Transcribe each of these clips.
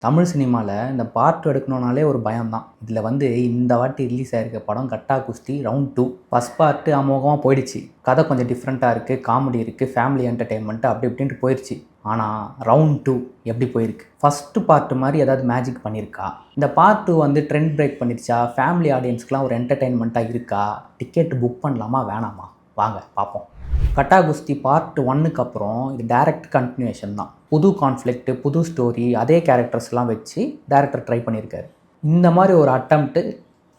தமிழ் சினிமாவில் இந்த பார்ட் எடுக்கணுன்னாலே ஒரு பயம் தான். இதில் வந்து இந்த வாட்டி ரிலீஸ் ஆகிருக்க படம் கட்டா குஸ்தி ரவுண்ட் 2. ஃபஸ்ட் பார்ட்டு அமோகமாக போயிடுச்சு. கதை கொஞ்சம் டிஃப்ரெண்ட்டாக இருக்குது, காமெடி இருக்குது, ஃபேமிலி என்டர்டெயின்மெண்ட்டு அப்படி இப்படின்ட்டு போயிடுச்சு. ஆனால் ரவுண்ட் 2 எப்படி போயிருக்கு? ஃபஸ்ட்டு பார்ட்டு மாதிரி ஏதாவது மேஜிக் பண்ணியிருக்கா? இந்த பார்ட் 2 வந்து ட்ரெண்ட் பிரேக் பண்ணிடுச்சா? ஃபேமிலி ஆடியன்ஸ்க்குலாம் ஒரு என்டர்டெயின்மெண்ட்டாக இருக்கா? டிக்கெட் புக் பண்ணலாமா வேணாமா? வாங்க பார்ப்போம். கட்டா குஸ்தி பார்ட் 1க்கு அப்புறம் இது டைரக்ட் கண்டினியூஷன் தான். புது கான்ஃப்ளிக்ட்டு, புது ஸ்டோரி, அதே கேரக்டர்ஸ்லாம் வச்சு டேரக்டர் ட்ரை பண்ணியிருக்காரு. இந்த மாதிரி ஒரு அட்டம்ப்ட்டு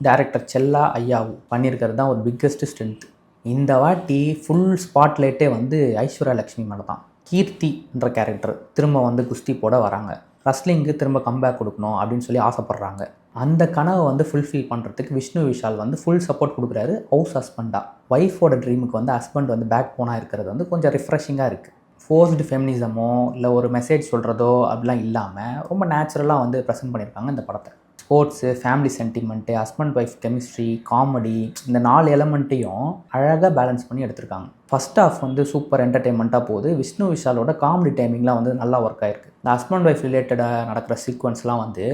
டேரக்டர் செல்லா ஐயாவு பண்ணியிருக்கிறது தான் ஒரு பிக்கெஸ்ட் ஸ்ட்ரென்த். இந்த வாட்டி ஃபுல் ஸ்பாட்லைட்டே வந்து ஐஸ்வர்யா லக்ஷ்மி மேலே தான். கீர்த்தின்ற கேரக்டர் திரும்ப வந்து குஸ்தி போட வராங்க. ரஸ்லிங்க்கு திரும்ப கம்பேக் கொடுக்கணும் அப்படின்னு சொல்லி ஆசைப்பட்றாங்க. அந்த கனவை வந்து ஃபுல்ஃபில் பண்ணுறதுக்கு விஷ்ணு விஷால் வந்து ஃபுல் சப்போர்ட் கொடுக்குறாரு ஹவுஸ் ஹஸ்பண்டாக. ஒய்ஃபோட ட்ரீமுக்கு வந்து ஹஸ்பண்ட் வந்து பேக் போனாக இருக்கிறது வந்து கொஞ்சம் ரிஃப்ரெஷிங்காக இருக்குது. ஃபோர்ஸ்டு ஃபெமினிசமோ இல்லை ஒரு மெசேஜ் சொல்கிறதோ அப்படிலாம் இல்லாமல் ரொம்ப நேச்சுரலாக வந்து ப்ரெசென்ட் பண்ணியிருக்காங்க இந்த படத்தை. Sports, family sentiment, husband wife chemistry, comedy, இந்த 4 எலமெண்ட்டையும் அழகாக பேலன்ஸ் பண்ணி எடுத்திருக்காங்க. ஃபஸ்ட் ஹாஃப் வந்து சூப்பர் என்டர்டெயின்மெண்ட்டாக போகுது. விஷ்ணு விஷாலோட காமெடி டைமிங்லாம் வந்து நல்லா ஒர்க் ஆகிருக்கு. இந்த ஹஸ்பண்ட் ஒய்ஃப் ரிலேட்டடாக நடக்கிற சீக்வன்ஸ்லாம் வந்து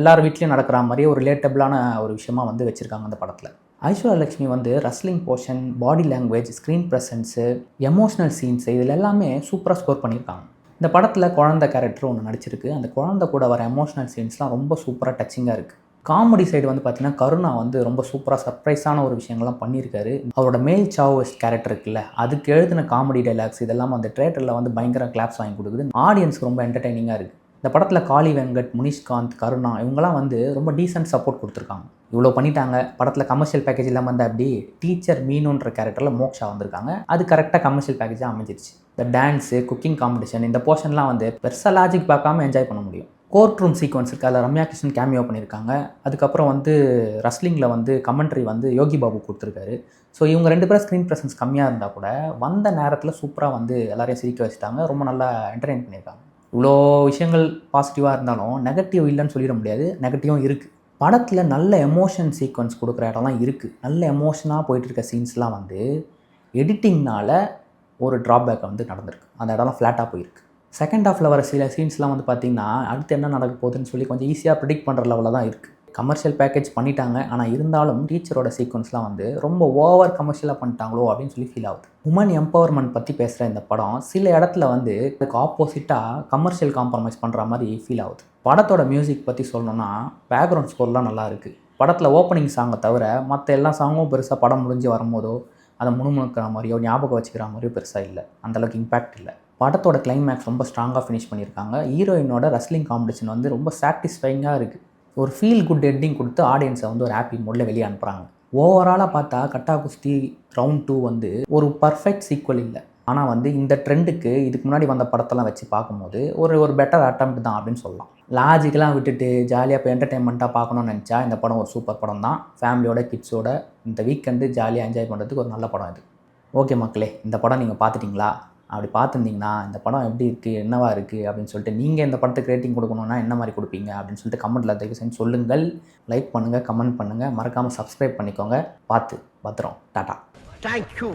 எல்லார் வீட்லேயும் நடக்கிற மாதிரியே ஒரு ரிலேட்டபிளான ஒரு விஷயமா வந்து வச்சுருக்காங்க அந்த படத்தில். ஐஸ்வர்யா லக்ஷ்மி வந்து wrestling portion, body language, screen presence, emotional scenes இதில் எல்லாமே சூப்பராக ஸ்கோர் பண்ணியிருக்காங்க. இந்த படத்தில் குழந்தை கேரக்டர் ஒன்று நடிச்சிருக்கு. அந்த குழந்தை கூட வர எமோஷ்னல் சீன்ஸ்லாம் ரொம்ப சூப்பராக டச்சிங்காக இருக்குது. காமெடி சைடு வந்து பார்த்திங்கன்னா கருணா வந்து ரொம்ப சூப்பராக சர்ப்ரைஸான ஒரு விஷயங்கள்லாம் பண்ணியிருக்காரு. அவரோட மேல் சாவோஸ்ட் கேரக்டர் இருக்குல்ல, அதுக்கு எழுதின காமெடி டைலாக்ஸ் இதெல்லாம் அந்த தியேட்டரில் வந்து பயங்கர கிளாப்ஸ் வாங்கி கொடுக்குது. ஆடியன்ஸ்க்கு ரொம்ப என்டர்டெய்னிங்காக இருக்குது. இந்த படத்தில் காளி வெங்கட், முனிஷ்காந்த், கருணா இவங்கெல்லாம் வந்து ரொம்ப டீசென்ட் சப்போர்ட் கொடுத்துருக்காங்க. இவ்வளோ பண்ணிட்டாங்க. படத்தில் கமர்ஷியல் பேக்கேஜ் இல்லாமல் வந்து அப்படி டீச்சர் மீனுன்ற கேரக்டரில் மோக்ஷா வந்திருக்காங்க. அது கரெக்டாக கமர்ஷியல் பேக்கேஜாக அமைஞ்சிருச்சு. இந்த டான்ஸு, குக்கிங் காம்படிஷன் இந்த போர்ஷன்லாம் வந்து பெருசாக லாஜிக் பார்க்காம என்ஜாய் பண்ண முடியும். கோர்ட் ரூம் சீக்வன்ஸ் இருக்குது, அதில் ரம்யா கிருஷ்ணன் கேமியோ பண்ணியிருக்காங்க. அதுக்கப்புறம் வந்து ரஸ்லிங்கில் வந்து கமெண்ட்ரி வந்து யோகி பாபு கொடுத்துருக்காரு. ஸோ இவங்க 2 பேரும் ஸ்க்ரீன் ப்ரெசன்ஸ் கம்மியாக இருந்தால் கூட வந்த நேரத்தில் சூப்பராக வந்து எல்லாரையும் சிரிக்க வச்சுட்டாங்க. ரொம்ப நல்லா என்டர்டெயின் பண்ணியிருக்காங்க. இவ்வளோ விஷயங்கள் பாசிட்டிவாக இருந்தாலும் நெகட்டிவ் இல்லைன்னு சொல்லிட முடியாது. நெகட்டிவும் இருக்குது. படத்தில் நல்ல எமோஷன் சீக்வன்ஸ் கொடுக்குற இடம்லாம் இருக்குது. நல்ல எமோஷனாக போயிட்டுருக்க சீன்ஸ்லாம் வந்து எடிட்டிங்னால் ஒரு ட்ராபேக் வந்து நடந்திருக்கு. அந்த இடம்லாம் ஃப்ளாட்டாக போயிருக்கு. செகண்ட் ஹாஃபில் வர சில சீன்ஸ்லாம் வந்து பார்த்திங்கன்னா அடுத்து என்ன நடக்க போகுதுன்னு சொல்லி கொஞ்சம் ஈஸியாக ப்ரிடிக்ட் பண்ணுற லெவலில் தான் இருக்குது. கமர்ஷியல் பேக்கேஜ் பண்ணிட்டாங்க. ஆனால் இருந்தாலும் டீச்சரோட சீக்வன்ஸ்லாம் வந்து ரொம்ப ஓவர் கமர்ஷியலாக பண்ணிட்டாங்களோ அப்படின்னு சொல்லி ஃபீல் ஆகுது. உமன் எம்பவர்மெண்ட் பற்றி பேசுகிற இந்த படம் சில இடத்துல வந்து அதுக்கு ஆப்போசிட்டாக கமர்ஷியல் காம்ப்ரமைஸ் பண்ணுற மாதிரி ஃபீல் ஆகுது. படத்தோட மியூசிக் பற்றி சொல்லணும்னா பேக்ரவுண்ட் ஸ்கோர்லாம் நல்லா இருக்குது. படத்தில் ஓப்பனிங் சாங்கை தவிர மற்ற எல்லா சாங்கும் பெருசாக படம் முடிஞ்சு வரும்போதோ அதை முணுமுணுக்கிற மாதிரியோ ஞாபகம் வச்சுக்கிற மாதிரியோ பெருசாக இல்லை. அந்தளவுக்கு இம்பேக்ட் இல்லை. படத்தோட கிளைமேக்ஸ் ரொம்ப ஸ்ட்ராங்காக ஃபினிஷ் பண்ணியிருக்காங்க. ஹீரோயினோட ரெஸ்லிங் காம்படிஷன் வந்து ரொம்ப சாட்டிஸ்ஃபைங்காக இருக்குது. ஒரு ஃபீல் குட் எண்டிங் கொடுத்து ஆடியன்ஸை வந்து ஒரு ஹாப்பி மூடில் வெளியே அனுப்புகிறாங்க. ஓவராலாக பார்த்தா கட்டா குஸ்தி ரவுண்ட் 2 வந்து ஒரு பர்ஃபெக்ட் சீக்வல் இல்லை. ஆனால் வந்து இந்த ட்ரெண்டுக்கு இதுக்கு முன்னாடி வந்த படத்தெல்லாம் வச்சு பார்க்கும்போது ஒரு பெட்டர் அட்டெம்ப்ட் தான் அப்படின்னு சொல்லலாம். லாஜிக்கெலாம் விட்டுட்டு ஜாலியாக இப்போ என்டர்டெயின்மெண்ட்டாக பார்க்கணும்னு நினச்சா இந்த படம் ஒரு சூப்பர் படம் தான். ஃபேமிலியோட கிட்ஸோட இந்த வீக்கெண்டு ஜாலியாக என்ஜாய் பண்ணுறதுக்கு ஒரு நல்ல படம் இது. ஓகே மக்களே, இந்த படம் நீங்கள் பார்த்துட்டிங்களா? அப்படி பார்த்துருந்தீங்கன்னா இந்த படம் எப்படி இருக்குது, என்னவா இருக்குது அப்படின்னு சொல்லிட்டு நீங்கள் இந்த படத்துக்கு ரேட்டிங் கொடுக்கணுன்னா என்ன மாதிரி கொடுப்பீங்க அப்படின்னு சொல்லிட்டு கமெண்ட்டில் தயவு செஞ்சு சொல்லுங்கள். லைக் பண்ணுங்கள், கமெண்ட் பண்ணுங்கள், மறக்காமல் சப்ஸ்கிரைப் பண்ணிக்கோங்க. பார்த்து பத்திரம். டாட்டா. Thank you.